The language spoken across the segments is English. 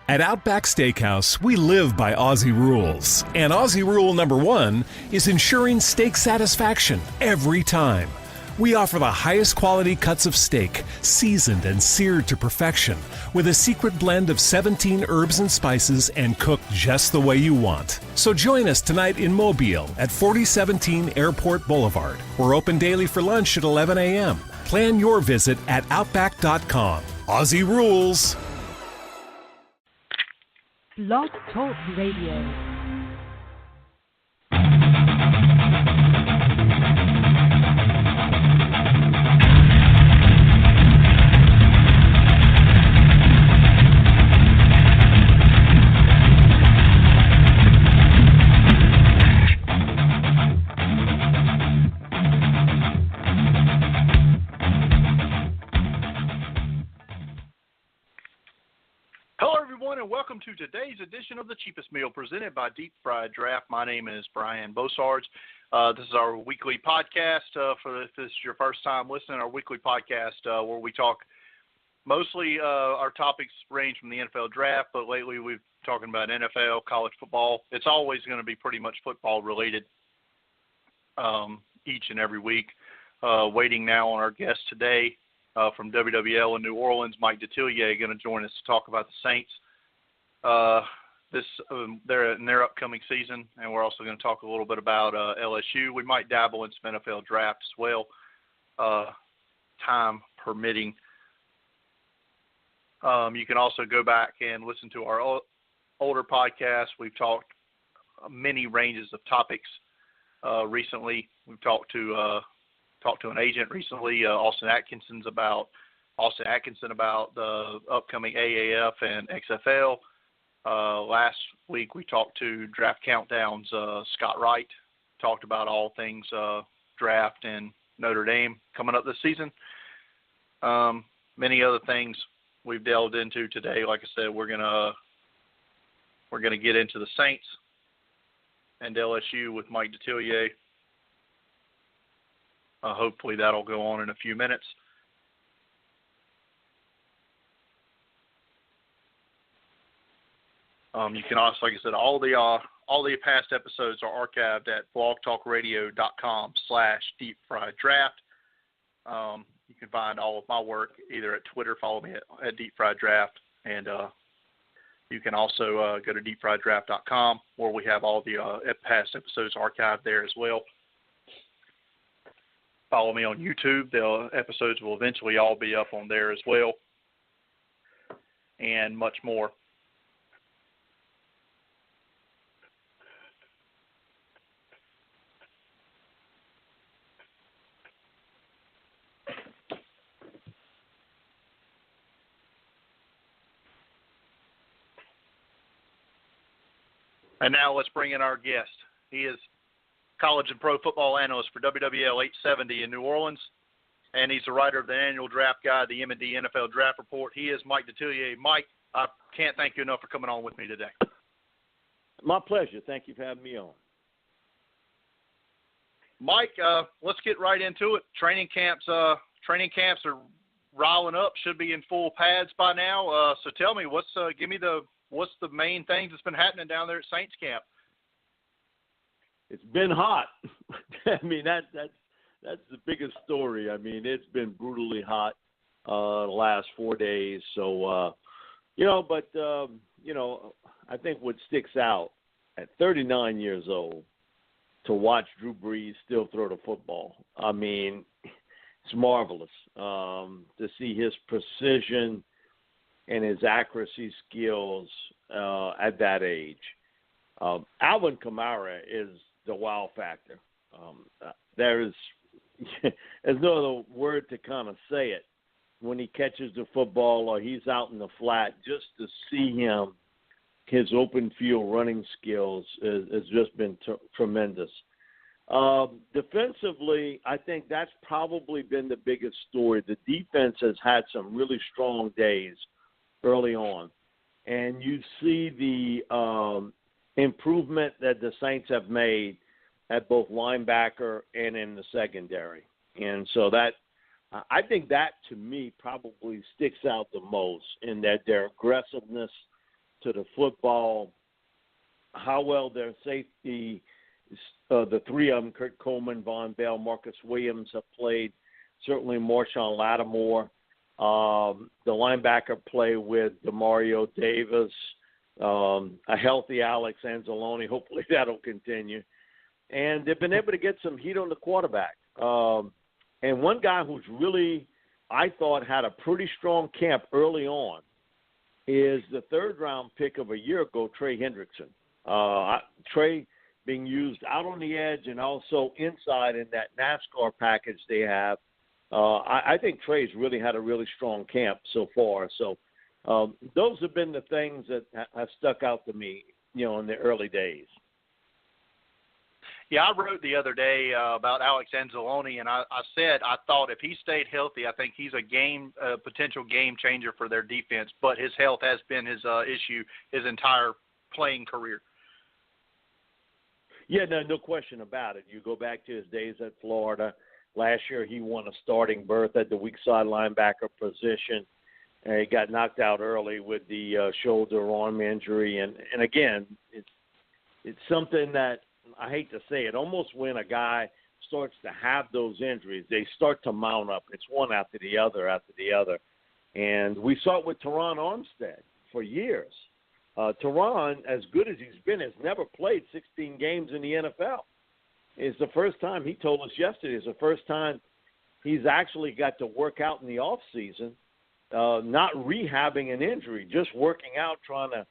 At Outback Steakhouse, we live by Aussie rules. And Aussie rule number 1 is ensuring steak satisfaction every time. We offer the highest quality cuts of steak, seasoned and seared to perfection, with a secret blend of 17 herbs and spices and cooked just the way you want. So join us tonight in Mobile at 4017 Airport Boulevard. We're open daily for lunch at 11 a.m. Plan your visit at Outback.com. Aussie rules. Blog Talk Radio. And welcome to today's edition of The Cheapest Meal presented by Deep Fried Draft. My name is Brian Bosarge. This is our weekly podcast. If this is your first time listening, our weekly podcast where we talk mostly our topics range from the NFL draft, but lately we've been talking about NFL, college football. It's always going to be pretty much football related each and every week. Waiting now on our guest today from WWL in New Orleans, Mike Detillier, going to join us to talk about the Saints. They're in their upcoming season, and we're also going to talk a little bit about LSU. We might dabble in some NFL draft as well, time permitting. You can also go back and listen to our older podcasts. We've talked many ranges of topics recently. We've talked to an agent recently, Austin Atkinson about the upcoming AAF and XFL. Last week we talked to Draft Countdown's Scott Wright, talked about all things draft and Notre Dame coming up this season. Many other things we've delved into today. Like I said, we're gonna get into the Saints and LSU with Mike Detillier. Hopefully that'll go on in a few minutes. You can also, like I said, all the past episodes are archived at blogtalkradio.com/deepfrieddraft. You can find all of my work either at Twitter, follow me at deepfrieddraft, and you can also go to deepfrieddraft.com where we have all the past episodes archived there as well. Follow me on YouTube. The episodes will eventually all be up on there as well, and much more. And now let's bring in our guest. He is college and pro football analyst for WWL 870 in New Orleans, and he's the writer of the annual draft guide, the M&D NFL Draft Report. He is Mike Detillier. Mike, I can't thank you enough for coming on with me today. My pleasure. Thank you for having me on. Mike, let's get right into it. Training camps are riling up, should be in full pads by now. So tell me, what's the main things that's been happening down there at Saints camp? It's been hot. I mean, that's the biggest story. I mean, it's been brutally hot the last 4 days. So, I think what sticks out at 39 years old to watch Drew Brees still throw the football. I mean, it's marvelous to see his precision and his accuracy skills at that age. Alvin Kamara is the wow factor. There's no other word to kind of say it. When he catches the football or he's out in the flat, just to see him, his open field running skills has just been tremendous. Defensively, I think that's probably been the biggest story. The defense has had some really strong days early on. And you see the improvement that the Saints have made at both linebacker and in the secondary. And so that, I think that to me probably sticks out the most in that their aggressiveness to the football, how well their safety, the three of them, Kurt Coleman, Von Bell, Marcus Williams, have played. Certainly Marshawn Lattimore. The linebacker play with DeMario Davis, a healthy Alex Anzalone. Hopefully that'll continue. And they've been able to get some heat on the quarterback. And one guy who's really, I thought, had a pretty strong camp early on is the third-round pick of a year ago, Trey Hendrickson. Trey being used out on the edge and also inside in that NASCAR package they have. I think Trey's really had a really strong camp so far. So those have been the things that have stuck out to me, in the early days. Yeah, I wrote the other day about Alex Anzalone, and I said I thought if he stayed healthy, I think he's a potential game changer for their defense. But his health has been his issue his entire playing career. Yeah, no question about it. You go back to his days at Florida. Last year he won a starting berth at the weak side linebacker position. And he got knocked out early with the shoulder arm injury. And again, it's something that, I hate to say it, almost when a guy starts to have those injuries, they start to mount up. It's one after the other. And we saw it with Teron Armstead for years. Teron, as good as he's been, has never played 16 games in the NFL. It's the first time, he told us yesterday, it's the first time he's actually got to work out in the off season, not rehabbing an injury, just working out, trying to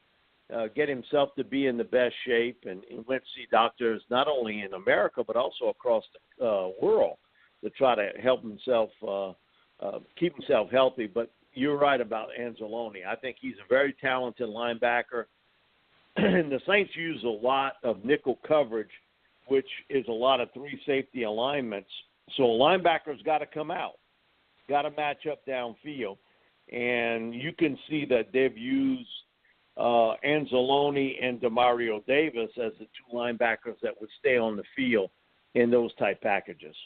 get himself to be in the best shape, and he went to see doctors not only in America but also across the world to try to help himself keep himself healthy. But you're right about Anzalone. I think he's a very talented linebacker. And the Saints use a lot of nickel coverage, which is a lot of three safety alignments. So a linebacker's got to come out, got to match up downfield. And you can see that they've used Anzalone and DeMario Davis as the two linebackers that would stay on the field in those type packages.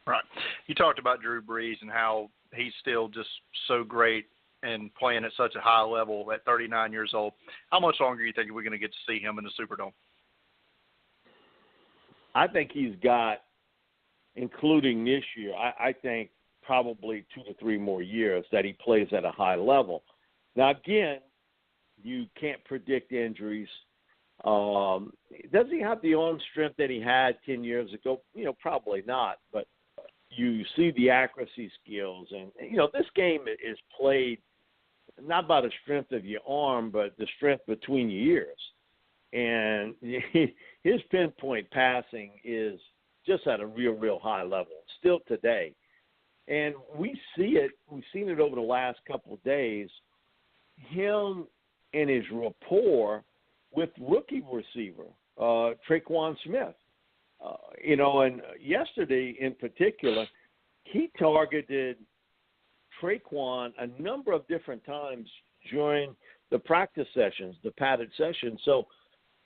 Right. You talked about Drew Brees and how he's still just so great and playing at such a high level at 39 years old. How much longer do you think we're going to get to see him in the Superdome? I think he's got, including this year, I think probably 2 to 3 more years that he plays at a high level. Now, again, you can't predict injuries. Does he have the arm strength that he had 10 years ago? Probably not. But you see the accuracy skills. And, this game is played not by the strength of your arm, but the strength between your ears. And his pinpoint passing is just at a real high level, still today. And we see it. We've seen it over the last couple of days. Him and his rapport with rookie receiver, Traquan Smith. And yesterday in particular, he targeted Traquan a number of different times during the practice sessions, the padded sessions. So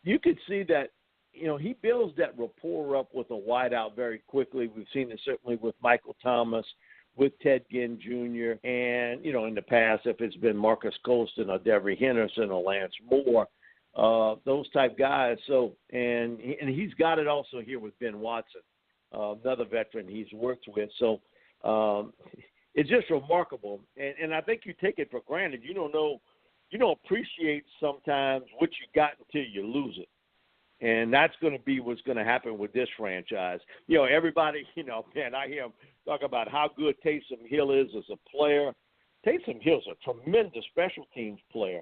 you could see that, he builds that rapport up with a wideout very quickly. We've seen it certainly with Michael Thomas, with Ted Ginn Jr., and, in the past, if it's been Marcus Colston or Devery Henderson or Lance Moore, those type guys. So, and he's got it also here with Ben Watson, another veteran he's worked with. So it's just remarkable. And I think you take it for granted. You don't appreciate sometimes what you got until you lose it. And that's going to be what's going to happen with this franchise. Everybody, man, I hear them talk about how good Taysom Hill is as a player. Taysom Hill's a tremendous special teams player,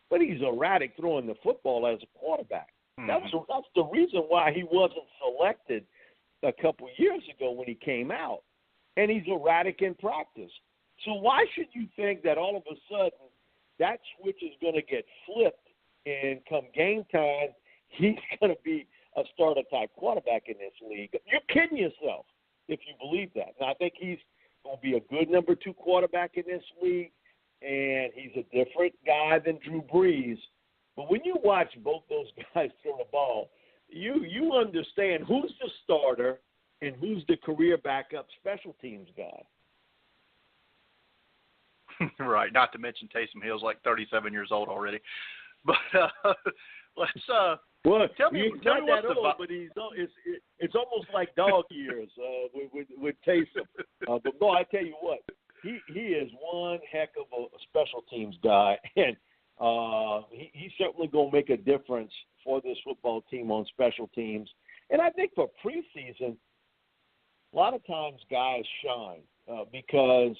but he's erratic throwing the football as a quarterback. Mm-hmm. That's the reason why he wasn't selected a couple years ago when he came out. And he's erratic in practice. So why should you think that all of a sudden that switch is going to get flipped and come game time, he's going to be a starter-type quarterback in this league? You're kidding yourself if you believe that. And I think he's going to be a good number 2 quarterback in this league, and he's a different guy than Drew Brees. But when you watch both those guys throw the ball, you understand who's the starter and who's the career backup special teams guy. Right. Not to mention Taysom Hill's like 37 years old already. But let's well, tell me he's not what's that old, but it's almost like dog years with Taysom. But no, I tell you what, he is one heck of a special teams guy, and he's certainly going to make a difference for this football team on special teams. And I think for preseason, a lot of times guys shine because,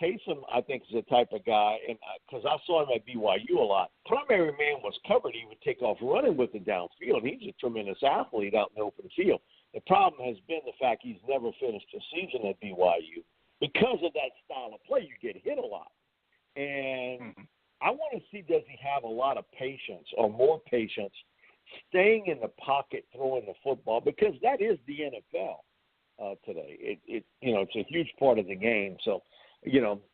Taysom, I think, is the type of guy, and because I saw him at BYU a lot, primary man was covered. He would take off running with it downfield. He's a tremendous athlete out in the open field. The problem has been the fact he's never finished a season at BYU. Because of that style of play, you get hit a lot. And I want to see, does he have a lot of patience or more patience staying in the pocket, throwing the football, because that is the NFL. Today, it's a huge part of the game. So,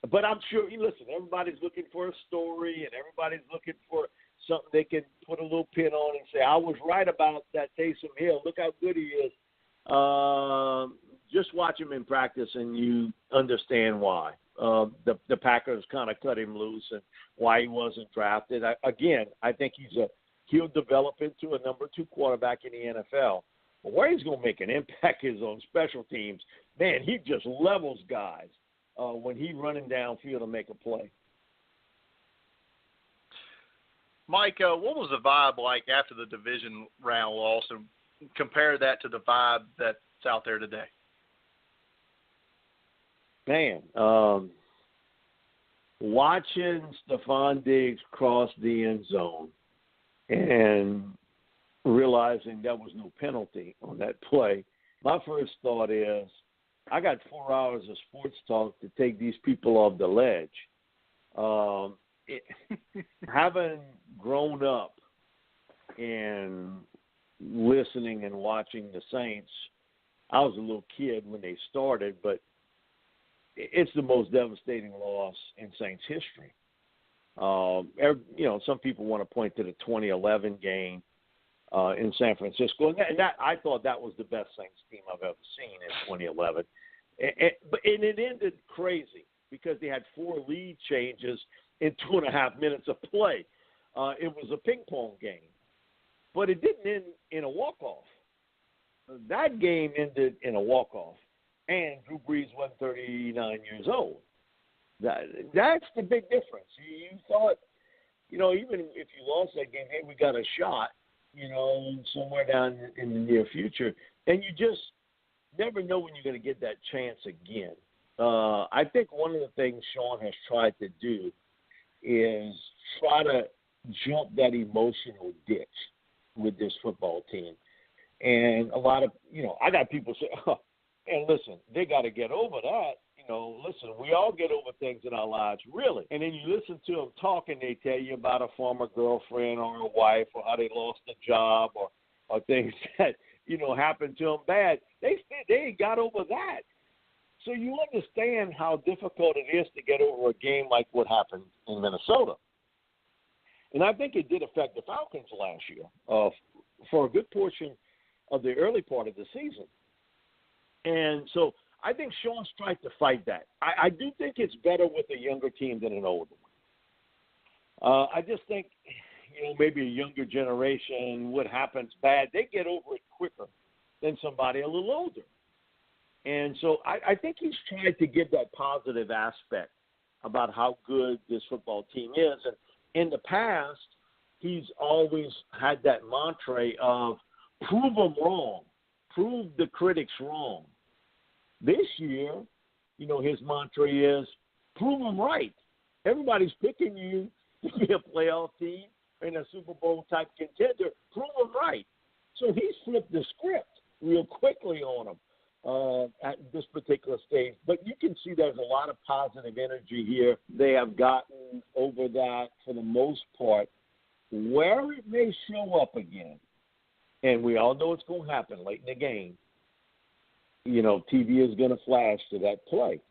but I'm sure. Listen, everybody's looking for a story, and everybody's looking for something they can put a little pin on and say, "I was right about that Taysom Hill. Look how good he is." Just watch him in practice, and you understand why the Packers kind of cut him loose and why he wasn't drafted. I think he'll develop into a number 2 quarterback in the NFL. But where he's going to make an impact is on special teams. Man, he just levels guys when he's running downfield to make a play. Mike, what was the vibe like after the division round loss, and compare that to the vibe that's out there today? Man, watching Stephon Diggs cross the end zone and realizing there was no penalty on that play, my first thought is, I got 4 hours of sports talk to take these people off the ledge. Having grown up and listening and watching the Saints, I was a little kid when they started, but it's the most devastating loss in Saints history. Some people want to point to the 2011 game in San Francisco, and that I thought that was the best Saints team I've ever seen in 2011. But it ended crazy because they had 4 lead changes in 2.5 minutes of play. It was a ping pong game, but it didn't end in a walk-off. That game ended in a walk-off, and Drew Brees was 39 years old. That's the big difference. You thought, even if you lost that game, hey, we got a shot, somewhere down in the near future, and you just never know when you're going to get that chance again. I think one of the things Sean has tried to do is try to jump that emotional ditch with this football team. And a lot of, I got people say, and listen, they got to get over that. Listen, we all get over things in our lives, really. And then you listen to them talk, and they tell you about a former girlfriend or a wife, or how they lost a job, or things that, happened to them bad. They got over that. So you understand how difficult it is to get over a game like what happened in Minnesota. And I think it did affect the Falcons last year for a good portion of the early part of the season. And so I think Sean's tried to fight that. I do think it's better with a younger team than an older one. I just think, maybe a younger generation, what happens bad, they get over it quicker than somebody a little older. And so I think he's tried to give that positive aspect about how good this football team is. And in the past, he's always had that mantra of prove them wrong, prove the critics wrong. This year, his mantra is prove them right. Everybody's picking you to be a playoff team and a Super Bowl type contender. Prove them right. So he's flipped the script real quickly on them at this particular stage. But you can see there's a lot of positive energy here. They have gotten over that for the most part. Where it may show up again, and we all know it's going to happen late in the game, TV is going to flash to that play.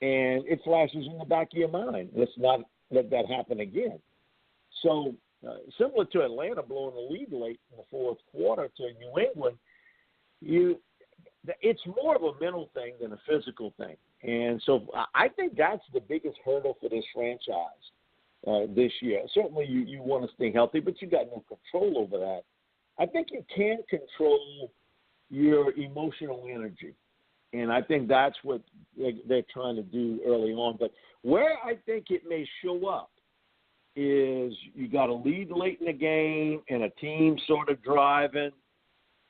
And it flashes in the back of your mind. Let's not let that happen again. So similar to Atlanta blowing the lead late in the fourth quarter to New England, it's more of a mental thing than a physical thing. And so I think that's the biggest hurdle for this franchise this year. Certainly you want to stay healthy, but you got no control over that. I think you can control your emotional energy. And I think that's what they're trying to do early on. But where I think it may show up is you got a lead late in the game and a team sort of driving,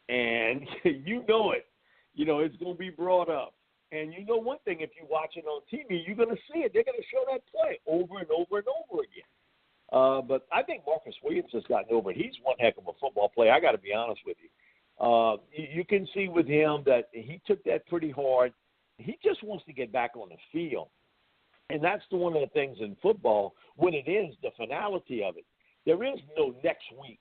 and you know it. You know, it's going to be brought up. And you know one thing, if you watch it on TV, you're going to see it. They're going to show that play over and over and over again. But I think Marcus Williams has gotten over it. He's one heck of a football player. I got to be honest with you. You can see with him that he took that pretty hard. He just wants to get back on the field. And that's one of the things in football, when it is the finality of it. There is no next week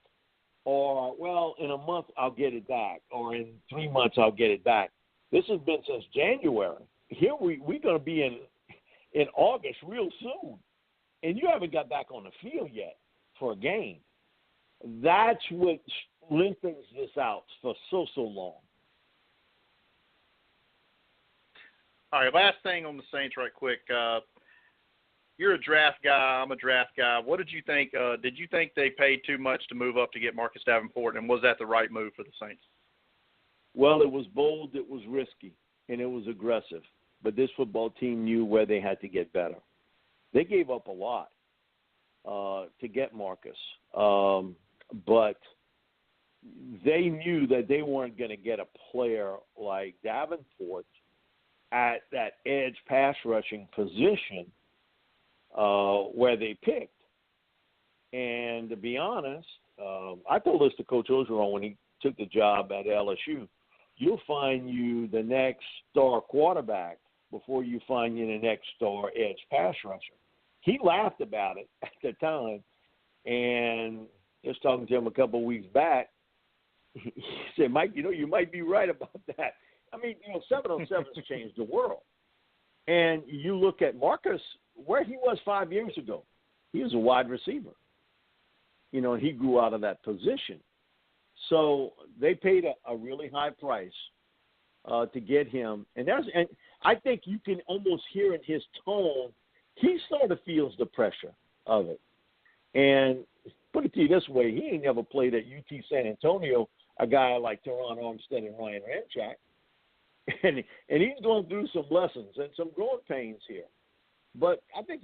or, well, in a month I'll get it back, or in 3 months I'll get it back. This has been since January. Here we're going to be in August real soon, and you haven't got back on the field yet for a game. That's what lengthens this out for so long. All right, last thing on the Saints right quick. You're a draft guy. I'm a draft guy. What did you think? Did you think they paid too much to move up to get Marcus Davenport, and was that the right move for the Saints? Well, it was bold, it was risky, and it was aggressive. But this football team knew where they had to get better. They gave up a lot to get Marcus. But they knew that they weren't going to get a player like Davenport at that edge pass rushing position where they picked. And to be honest, I told this to Coach Ogeron when he took the job at LSU. You'll find you the next star quarterback before you find you the next star edge pass rusher. He laughed about it at the time, and just talking to him a couple of weeks back, he said, Mike, you might be right about that. I mean, 7-on-7's changed the world. And you look at Marcus, where he was 5 years ago. He was a wide receiver. And he grew out of that position. So they paid a really high price to get him. And I think you can almost hear in his tone, he sort of feels the pressure of it. And put it to you this way, he ain't never played at UT San Antonio, a guy like Teron Armstead and Ryan Ramczyk. And he's going through some lessons and some growing pains here. But I think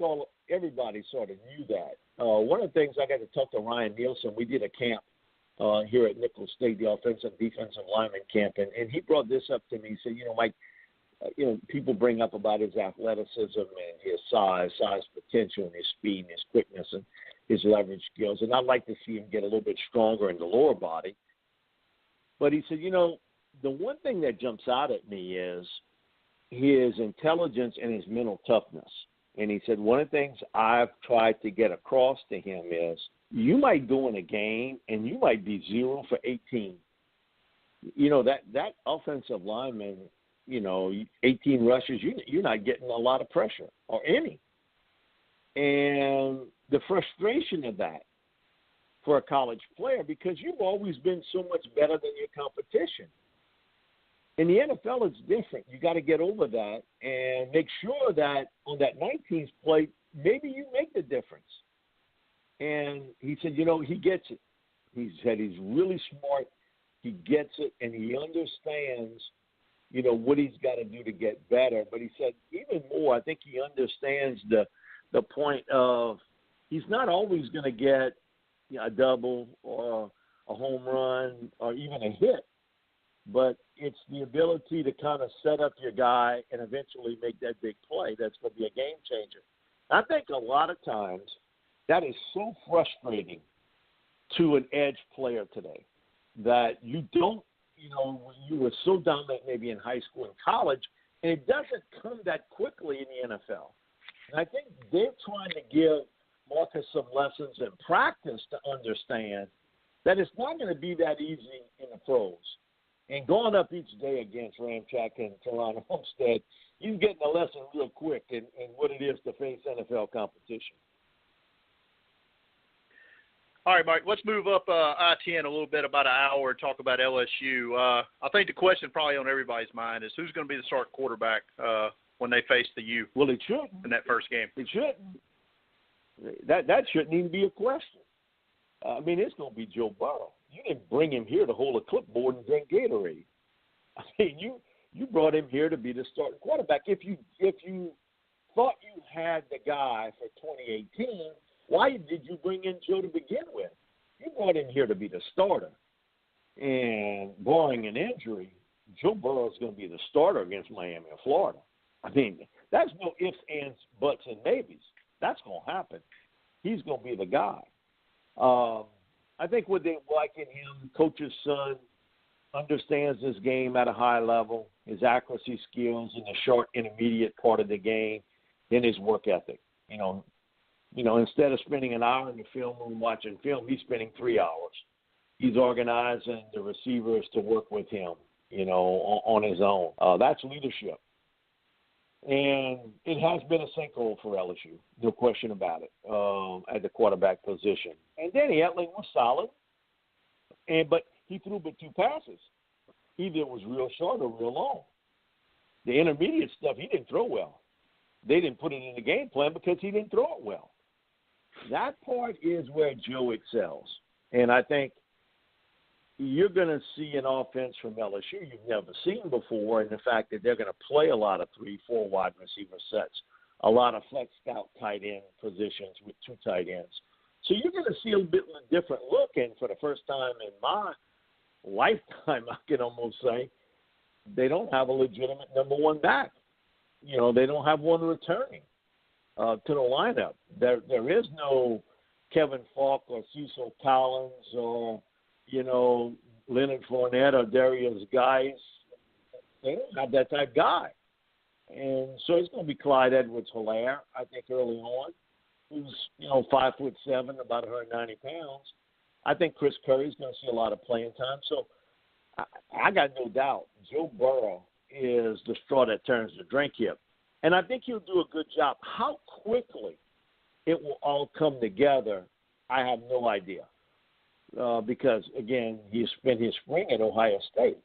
everybody sort of knew that. One of the things I got to talk to Ryan Nielsen, we did a camp here at Nicholls State, the offensive and defensive lineman camp, and he brought this up to me. He said, Mike, people bring up about his athleticism and his size potential and his speed and his quickness and his leverage skills. And I'd like to see him get a little bit stronger in the lower body. But he said, the one thing that jumps out at me is his intelligence and his mental toughness. And he said, one of the things I've tried to get across to him is you might go in a game and you might be 0 for 18. That offensive lineman, 18 rushes, you're not getting a lot of pressure or any. And the frustration of that for a college player, because you've always been so much better than your competition. In the NFL, it's different. You got to get over that and make sure that on that 19th play, maybe you make the difference. And he said, he gets it. He said he's really smart. He gets it, and he understands, what he's got to do to get better. But he said even more, I think he understands the point of he's not always going to get a double or a home run or even a hit. But it's the ability to kind of set up your guy and eventually make that big play that's going to be a game changer. I think a lot of times that is so frustrating to an edge player today that you don't, you were so dominant maybe in high school and college, and it doesn't come that quickly in the NFL. And I think they're trying to give Marcus some lessons in practice to understand that it's not going to be that easy in the pros. And going up each day against Ramczyk and Teron Armstead, he's getting a lesson real quick in what it is to face NFL competition. All right, Mike, let's move up I-10 a little bit, about an hour, and talk about LSU. I think the question probably on everybody's mind is who's going to be the starting quarterback when they face the U. Well, it shouldn't. In that first game. It shouldn't. That shouldn't even be a question. I mean, it's going to be Joe Burrow. You didn't bring him here to hold a clipboard and drink Gatorade. I mean, you brought him here to be the starting quarterback. If you thought you had the guy for 2018, why did you bring in Joe to begin with? You brought him here to be the starter. And barring an injury, Joe Burrow is going to be the starter against Miami and Florida. I mean, that's no ifs, ands, buts, and maybes. That's going to happen. He's going to be the guy. I think what they like in him, coach's son, understands this game at a high level, his accuracy skills in the short intermediate part of the game, and his work ethic. You know, instead of spending an hour in the film room watching film, he's spending 3 hours. He's organizing the receivers to work with him, you know, on his own. That's leadership. And it has been a sinkhole for LSU, no question about it, at the quarterback position. And Danny Etling was solid, but he threw but 2 passes. Either it was real short or real long. The intermediate stuff, he didn't throw well. They didn't put it in the game plan because he didn't throw it well. That part is where Joe excels. And I think you're going to see an offense from LSU you've never seen before, in the fact that they're going to play a lot of 3-4 wide receiver sets, a lot of flex out tight end positions with 2 tight ends. So you're going to see a bit of a different look, and for the first time in my lifetime, I can almost say, they don't have a legitimate number 1 back. You know, they don't have one returning to the lineup. There is no Kevin Falk or Cecil Collins or, you know, Leonard Fournette or Darius Guice. They don't have that type guy. And so it's going to be Clyde Edwards-Helaire, I think, early on, who's, you know, 5'7", about 190 pounds. I think Chris Curry's going to see a lot of playing time. So I got no doubt Joe Burrow is the straw that turns the drink here. And I think he'll do a good job. How quickly it will all come together, I have no idea. Because, again, he spent his spring at Ohio State.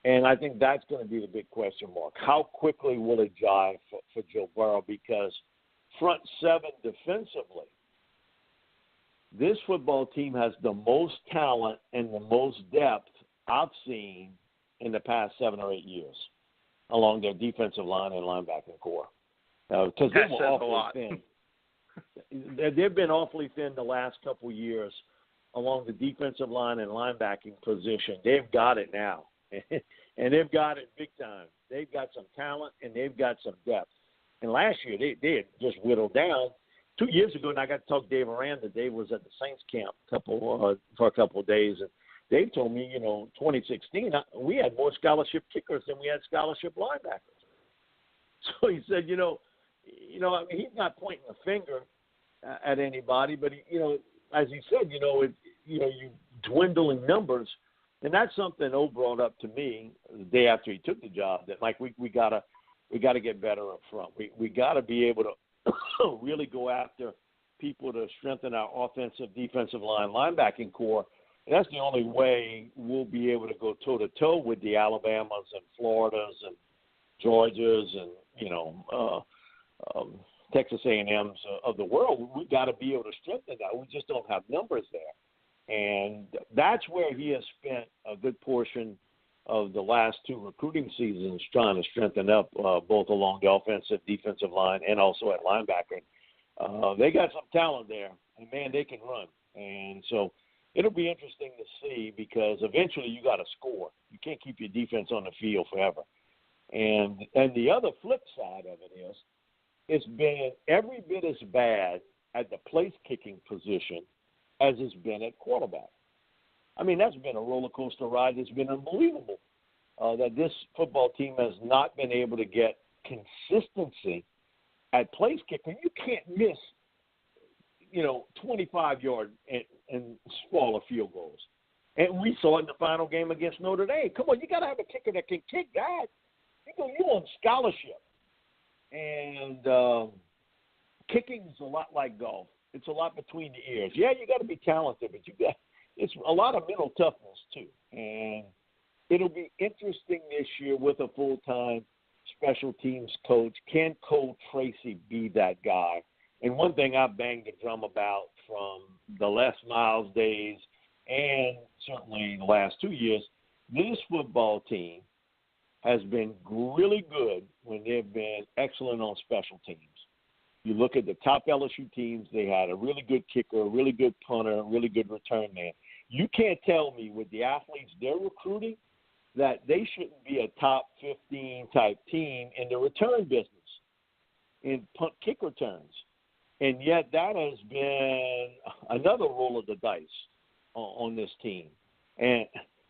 And I think that's going to be the big question mark. How quickly will it jive for Joe Burrow? Because front 7 defensively, this football team has the most talent and the most depth I've seen in the past 7 or 8 years along their defensive line and linebacking core. Because they were awfully thin. They've been awfully thin the last couple of years along the defensive line and linebacking position. They've got it now, and they've got it big time. They've got some talent, and they've got some depth. And last year, they had just whittled down. 2 years ago, and I got to talk to Dave Aranda. Dave was at the Saints camp for a couple of days, and Dave told me, 2016, we had more scholarship kickers than we had scholarship linebackers. So he said, I mean, he's not pointing a finger at anybody, but, as he said, you dwindle in numbers. And that's something O brought up to me the day after he took the job, that, like, we gotta get better up front. We got to be able to really go after people to strengthen our offensive, defensive line, linebacking core. And that's the only way we'll be able to go toe-to-toe with the Alabamas and Floridas and Georgias and, Texas A&Ms of the world. We got to be able to strengthen that. We just don't have numbers there. And that's where he has spent a good portion of the last 2 recruiting seasons trying to strengthen up both along the offensive, defensive line, and also at linebacker. They got some talent there, and, man, they can run. And so it'll be interesting to see, because eventually you got to score. You can't keep your defense on the field forever. And the other flip side of it is, it's been every bit as bad at the place-kicking position as it's been at quarterback. I mean, that's been a roller coaster ride. It's been unbelievable that this football team has not been able to get consistency at place kicking. You can't miss, 25-yard and smaller field goals. And we saw it in the final game against Notre Dame. Come on, you got to have a kicker that can kick that. You're on scholarship. And kicking is a lot like golf. It's a lot between the ears. Yeah, you got to be talented, but it's a lot of mental toughness too. And it'll be interesting this year with a full-time special teams coach? Can Cole Tracy be that guy? And one thing I've banged the drum about from the Les Miles days and certainly the last 2 years, this football team has been really good when they've been excellent on special teams. You look at the top LSU teams, they had a really good kicker, a really good punter, a really good return man. You can't tell me with the athletes they're recruiting that they shouldn't be a top 15 type team in the return business, in punt kick returns. And yet that has been another roll of the dice on this team. And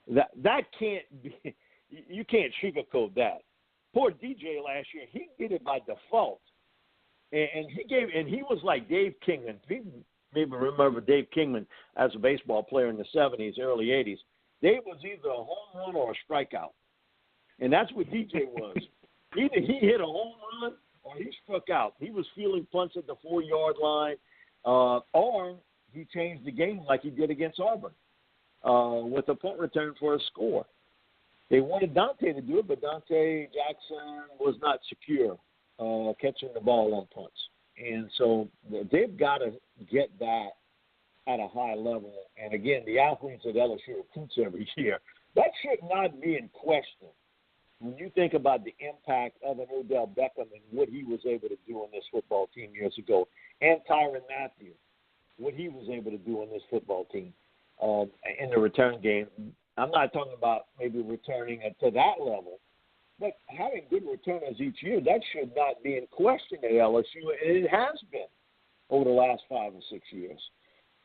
that can't be – you can't sugarcoat that. Poor DJ last year, he did it by default. And he was like Dave Kingman. People maybe remember Dave Kingman as a baseball player in the 70s, early 80s. Dave was either a home run or a strikeout. And that's what DJ was. Either he hit a home run or he struck out. He was fielding punts at the 4-yard line, or he changed the game like he did against Auburn with a punt return for a score. They wanted Dante to do it, but Dante Jackson was not secure catching the ball on punts. And so they've got to get that at a high level. And, again, the athletes at LSU recruits every year. That should not be in question when you think about the impact of an Odell Beckham and what he was able to do on this football team years ago, and Tyrann Mathieu, what he was able to do on this football team in the return game. I'm not talking about maybe returning to that level, but having good returners each year, that should not be in question at LSU, and it has been over the last 5 or 6 years.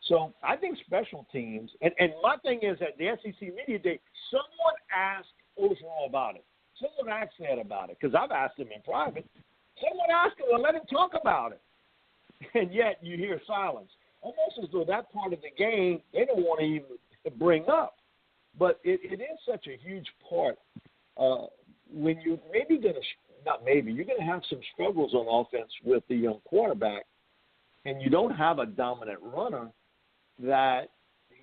So I think special teams, and my thing is at the SEC Media Day, someone asked Ogeron about it. Someone asked that about it, because I've asked him in private. Someone asked him and let him talk about it. And yet you hear silence. Almost as though that part of the game they don't want to even bring up. But it is such a huge part when you're maybe going to – not maybe – you're going to have some struggles on offense with the young quarterback, and you don't have a dominant runner that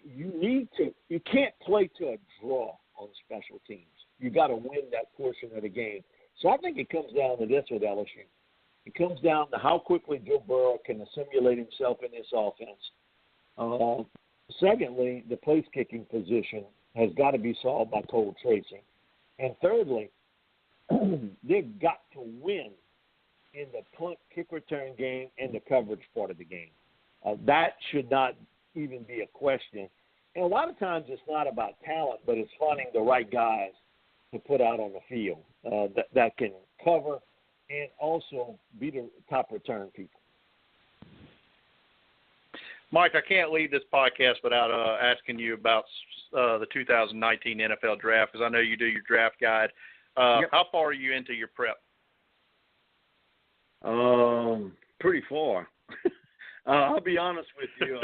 you need to – you can't play to a draw on special teams. You got to win that portion of the game. So I think it comes down to this with LSU. It comes down to how quickly Joe Burrow can assimilate himself in this offense. Secondly, the place-kicking position has got to be solved by Cole Tracy. And thirdly, they've got to win in the punt kick return game and the coverage part of the game. That should not even be a question. And a lot of times it's not about talent, but it's finding the right guys to put out on the field that can cover and also be the top return people. Mike, I can't leave this podcast without asking you about the 2019 NFL Draft, because I know you do your draft guide. Yep. How far are you into your prep? Pretty far. I'll be honest with you.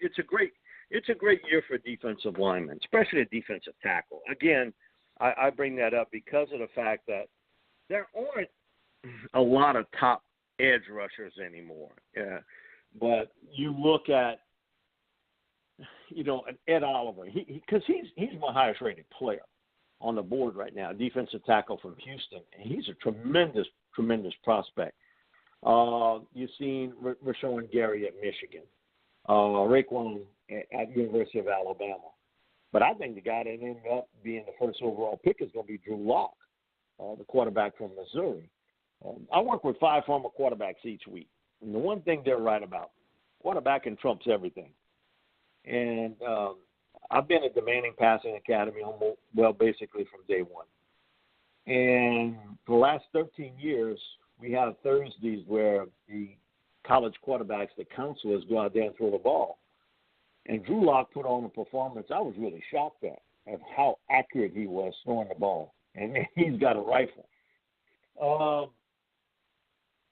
It's a great year for defensive linemen, especially a defensive tackle. Again, I bring that up because of the fact that there aren't a lot of top edge rushers anymore. But you look at, Ed Oliver, because he's my highest rated player on the board right now, defensive tackle from Houston, and he's a tremendous, tremendous prospect. You've seen Rashawn Gary at Michigan, Raekwon at University of Alabama. But I think the guy that ended up being the first overall pick is going to be Drew Lock, the quarterback from Missouri. I work with 5 former quarterbacks each week. And the one thing they're right about, quarterbacking trumps everything. And I've been at the Manning Passing Academy basically from day one. And for the last 13 years, we have Thursdays where the college quarterbacks, the counselors, go out there and throw the ball. And Drew Lock put on a performance I was really shocked at how accurate he was throwing the ball. And he's got a rifle.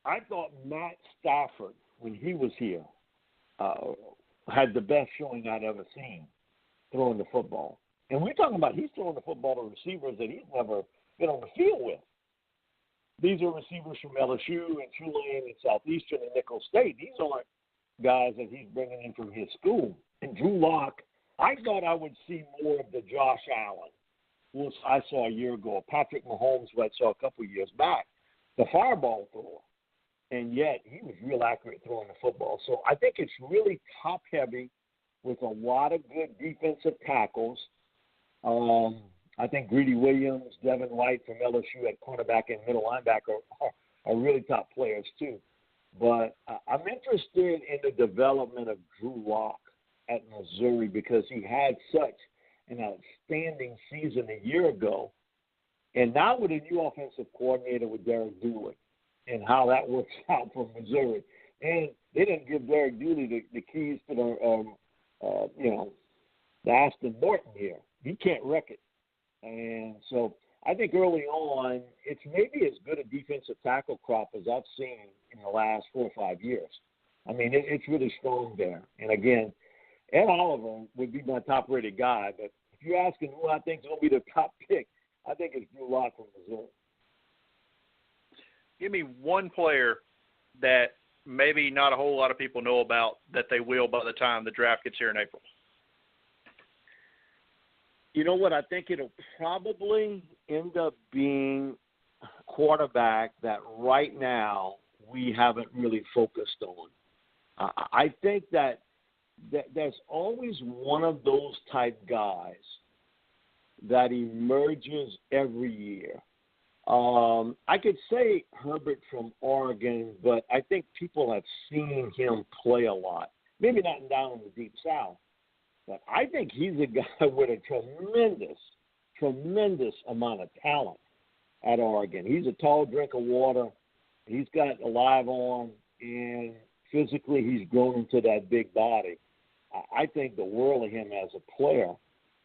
I thought Matt Stafford, when he was here, had the best showing I'd ever seen throwing the football. And we're talking about he's throwing the football to receivers that he's never been on the field with. These are receivers from LSU and Tulane and Southeastern and Nicholls State. These aren't guys that he's bringing in from his school. And Drew Lock, I thought I would see more of the Josh Allen I saw a year ago, Patrick Mahomes, who I saw a couple of years back, the fireball thrower. And yet he was real accurate throwing the football. So I think it's really top-heavy with a lot of good defensive tackles. I think Greedy Williams, Devin White from LSU at cornerback and middle linebacker are really top players too. But I'm interested in the development of Drew Lock at Missouri because he had such an outstanding season a year ago. And now with a new offensive coordinator with Derek Dooley and how that works out for Missouri. And they didn't give Derek Dooley the keys to the Aston Martin here. He can't wreck it. And so I think early on, it's maybe as good a defensive tackle crop as I've seen in the last 4 or 5 years. I mean, it's really strong there. And again, Ed Oliver would be my top-rated guy, but if you're asking who I think is going to be the top pick, I think it's Drew Lock from Missouri. Give me one player that maybe not a whole lot of people know about that they will by the time the draft gets here in April. You know what? I think it'll probably end up being a quarterback that right now we haven't really focused on. I think that there's always one of those type guys that emerges every year. I could say Herbert from Oregon, but I think people have seen him play a lot. Maybe not down in the Deep South, but I think he's a guy with a tremendous amount of talent at Oregon. He's a tall drink of water. He's got a live arm, and physically he's grown into that big body. I think the world of him as a player,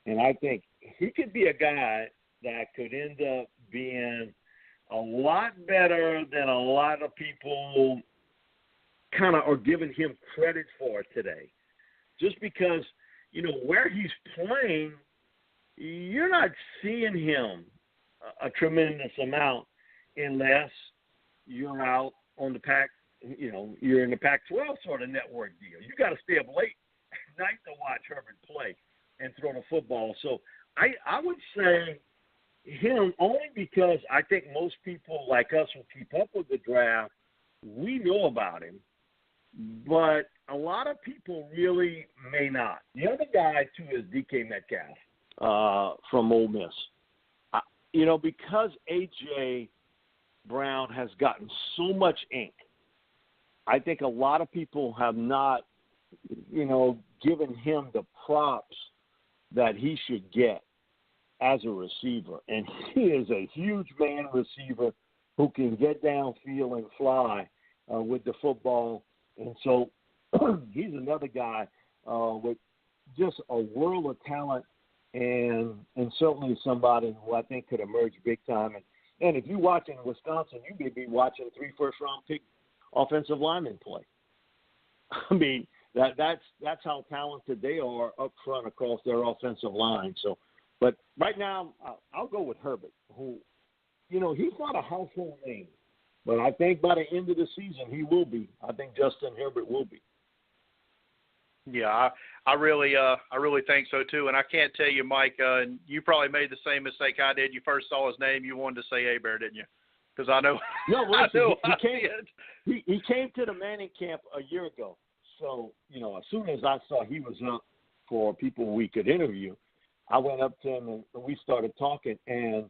and I think he could be a guy that could end up being a lot better than a lot of people kind of are giving him credit for today. Just because, you know, where he's playing, you're not seeing him a tremendous amount unless you're out on the Pac, you know, you're in the Pac-12 sort of network deal. You got to stay up late at night to watch Herbert play and throw the football. So I would say him only because I think most people like us who keep up with the draft, we know about him, but a lot of people really may not. The other guy, too, is DK Metcalf from Ole Miss. You know, because A.J. Brown has gotten so much ink, I think a lot of people have not, you know, given him the props that he should get as a receiver. And he is a huge man receiver who can get downfield and fly with the football. And so he's another guy with just a world of talent and certainly somebody who I think could emerge big time. And if you're watching Wisconsin, you may be watching 3 first-round pick offensive linemen play. I mean, that's how talented they are up front across their offensive line. So, but right now, I'll go with Herbert, who, you know, he's not a household name, but I think by the end of the season he will be. I think Justin Herbert will be. Yeah, I really think so too. And I can't tell you, Mike, you probably made the same mistake I did. You first saw his name, you wanted to say Hebert, didn't you? Because I know. No, listen, he came to the Manning camp a year ago. So, you know, as soon as I saw he was up for people we could interview, I went up to him and we started talking. And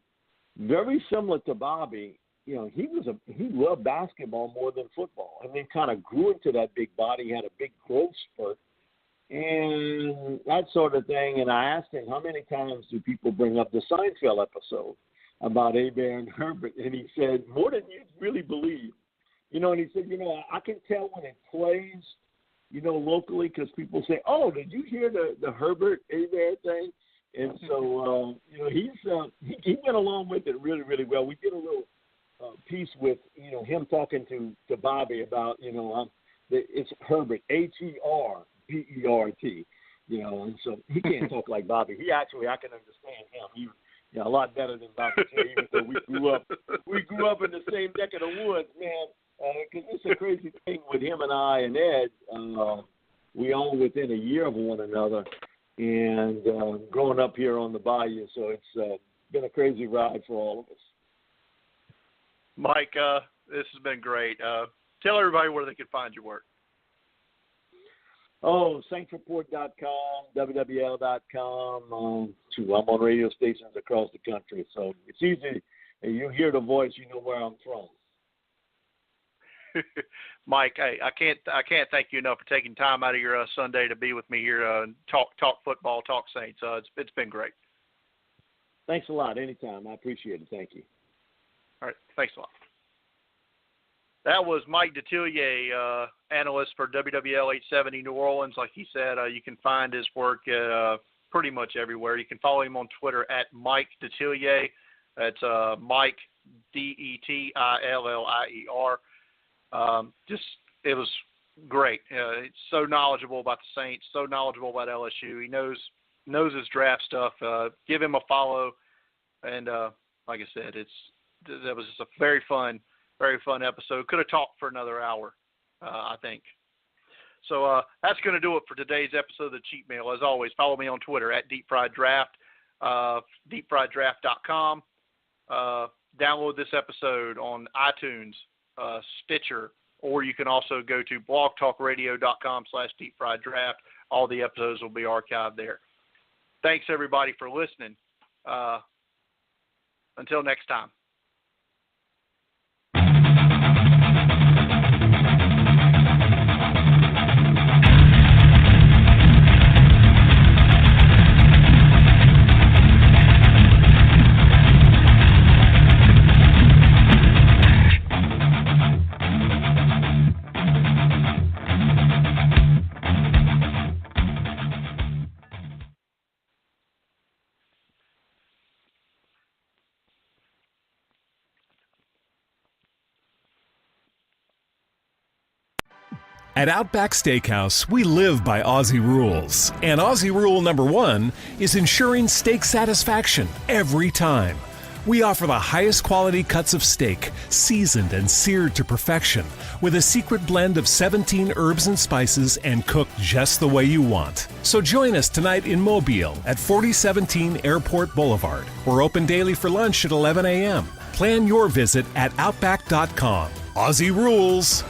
very similar to Bobby, you know, he loved basketball more than football, and then kind of grew into that big body. He had a big growth spurt and that sort of thing. And I asked him, how many times do people bring up the Seinfeld episode about Hebert and Herbert? And he said, more than you really believe. You know, and he said, you know, I can tell when it plays, you know, locally, because people say, oh, did you hear the Herbert-Hebert thing? And so, you know, he went along with it really, really well. We did a little piece with, you know, him talking to Bobby about, you know, it's Herbert, Herbert, you know, and so he can't talk like Bobby. I can understand him. He, you know, a lot better than Bobby J, even though we grew up in the same neck of the woods, man. Because it's a crazy thing with him and I and Ed. We all within a year of one another, and growing up here on the bayou, so been a crazy ride for all of us. Mike, this has been great. Tell everybody where they can find your work. Oh, SaintsReport.com, WWL.com. I'm on radio stations across the country, so it's easy. You hear the voice, you know where I'm from. Mike, I can't thank you enough for taking time out of your Sunday to be with me here, talk football, talk Saints. It's been great. Thanks a lot. Anytime. I appreciate it. Thank you. All right. Thanks a lot. That was Mike Detillier, analyst for WWL 870 New Orleans. Like he said, you can find his work pretty much everywhere. You can follow him on Twitter at Mike Detillier. That's Mike, Detillier. It was great. It's so knowledgeable about the Saints, so knowledgeable about LSU. He knows his draft stuff. Give him a follow. And like I said, that was just a very fun episode. Could have talked for another hour, I think. So that's going to do it for today's episode of the Cheat Meal. As always, follow me on Twitter at Deep Fried Draft, deepfrieddraft.com. Download this episode on iTunes, Stitcher, or you can also go to blogtalkradio.com/deepfrieddraft. All the episodes will be archived there. Thanks, everybody, for listening. Until next time. At Outback Steakhouse, we live by Aussie rules. And Aussie rule number 1 is ensuring steak satisfaction every time. We offer the highest quality cuts of steak, seasoned and seared to perfection, with a secret blend of 17 herbs and spices and cooked just the way you want. So join us tonight in Mobile at 4017 Airport Boulevard. We're open daily for lunch at 11 a.m. Plan your visit at Outback.com. Aussie rules.